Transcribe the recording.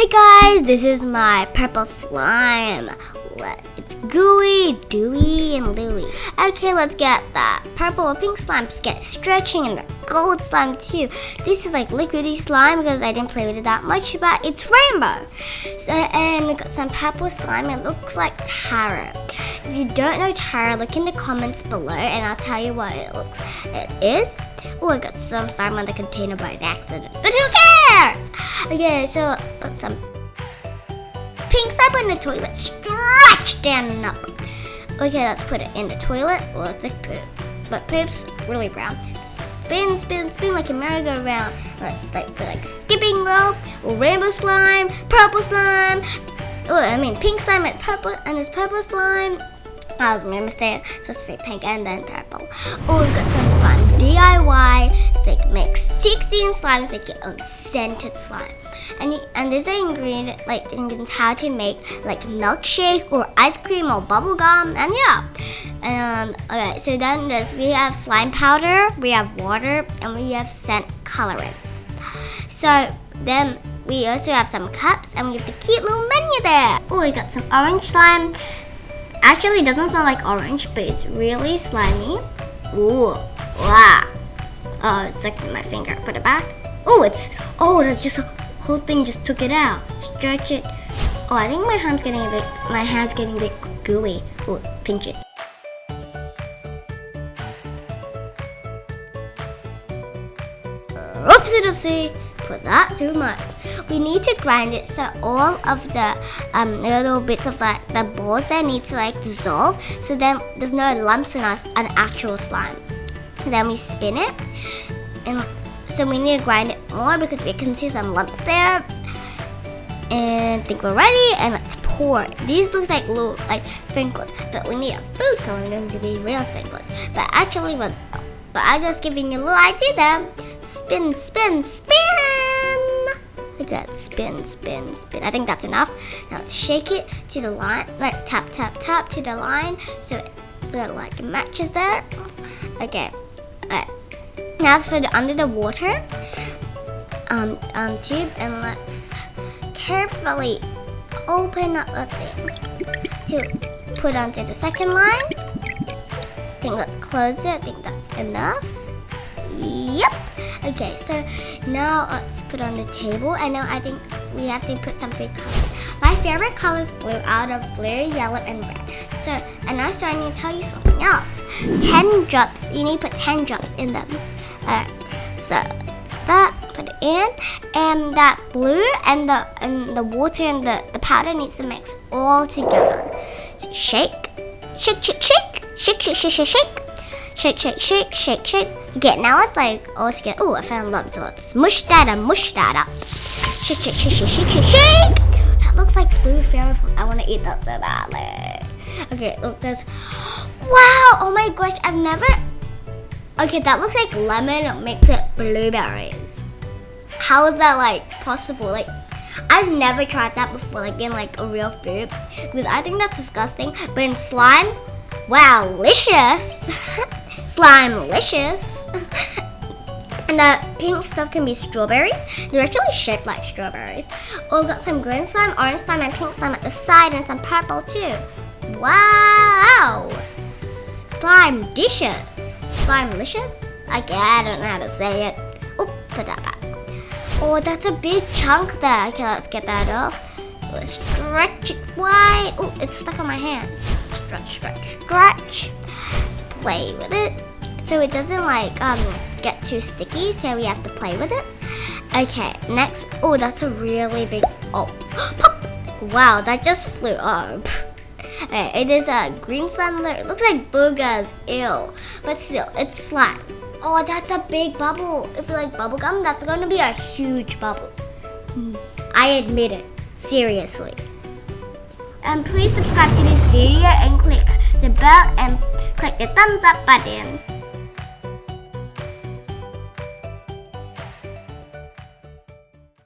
Hey guys, this is my purple slime. It's gooey, dewy, and dewy. Okay, let's get that purple or pink slime. Just get it stretching, and the gold slime too. This is like liquidy slime because I didn't play with it that much, but it's rainbow. So, and we got some purple slime. It looks like taro. If you don't know taro, look in the comments below, and I'll tell you what it is. Oh, I got some slime on the container by accident, but who cares? Okay, so got some pink slime in the toilet, stretch down and up. Okay, let's put it in the toilet. Oh, it's like poop, but poop's really brown. Spin, spin, spin like a merry-go-round. Let's put like a skipping rope. Or rainbow slime, purple slime. Pink slime and purple, and this purple slime. That was my mistake. So to say pink and then purple. Oh, we got some slime DIY. It's like make 16 slimes, make your own scented slime. And there's an ingredient, like the ingredients how to make like milkshake or ice cream or bubble gum, and yeah. And okay, so then we have slime powder, we have water, and we have scent colorants. So then we also have some cups, and we have the cute little menu there. Oh, we got some orange slime. Actually, it doesn't smell like orange, but it's really slimy. Ooh, wow. Oh, it's like my finger. Put it back. Oh, that's just a whole thing. Just took it out. Stretch it. Oh, I think my hand's getting a bit gooey. Oh, pinch it. Oopsie doopsie. Put that too much. We need to grind it so all of the little bits of the balls there need to dissolve, so then there's no lumps in an actual slime. Then we spin it, and so we need to grind it more because we can see some lumps there. And I think we're ready, and let's pour. These look like little sprinkles, but we need a food coloring to be real sprinkles. But actually, I'm just giving you a little idea there. Spin, spin, spin. Like that, spin, spin, spin. I think that's enough. Now let's shake it to the line, like tap, tap, tap to the line, so it matches there. Okay. Now let's put it under the water tube, and let's carefully open up the thing to put onto the second line. I think let's close it. I think that's enough. Yep. Okay, so now let's put on the table, and now I think we have to put some food colors. My favorite color is blue, out of blue, yellow, and red. So, and now I need to tell you something else. 10 drops. You need to put 10 drops in them. So that, put it in, and that blue and the water and the powder needs to mix all together. So shake, shake, shake, shake, shake, shake, shake, shake, shake. Shake, shake, shake, shake, shake. Okay, now it's all together. Oh, I found lumps. So let's mush that up. Shake, shake, shake, shake, shake, shake, shake. That looks like blue fairy floss. I want to eat that so badly. Okay, look, there's. Wow! Oh my gosh, I've never. Okay, that looks like lemon mixed with blueberries. How is that possible? I've never tried that before, in a real food, because I think that's disgusting. But in slime, wow, delicious. Slime-licious. And the pink stuff can be strawberries. They're actually shaped like strawberries. Oh, we got some green slime, orange slime, and pink slime at the side, and some purple too. Wow! Slime dishes. Slime-licious? Okay, I don't know how to say it. Oh, put that back. Oh, that's a big chunk there. Okay, let's get that off. Let's stretch it wide. Oh, it's stuck on my hand. Stretch, stretch, stretch. Play with it so it doesn't get too sticky, so we have to play with it. Okay, next. Oh, that's a really big. Oh, pop! Wow, that just flew up. Okay, it is a green slime. It looks like boogers. Ew, but still, it's slime. Oh, that's a big bubble. If you like bubble gum, that's going to be a huge bubble. I admit it. Seriously. And please subscribe to this video and click the bell and click the thumbs up button.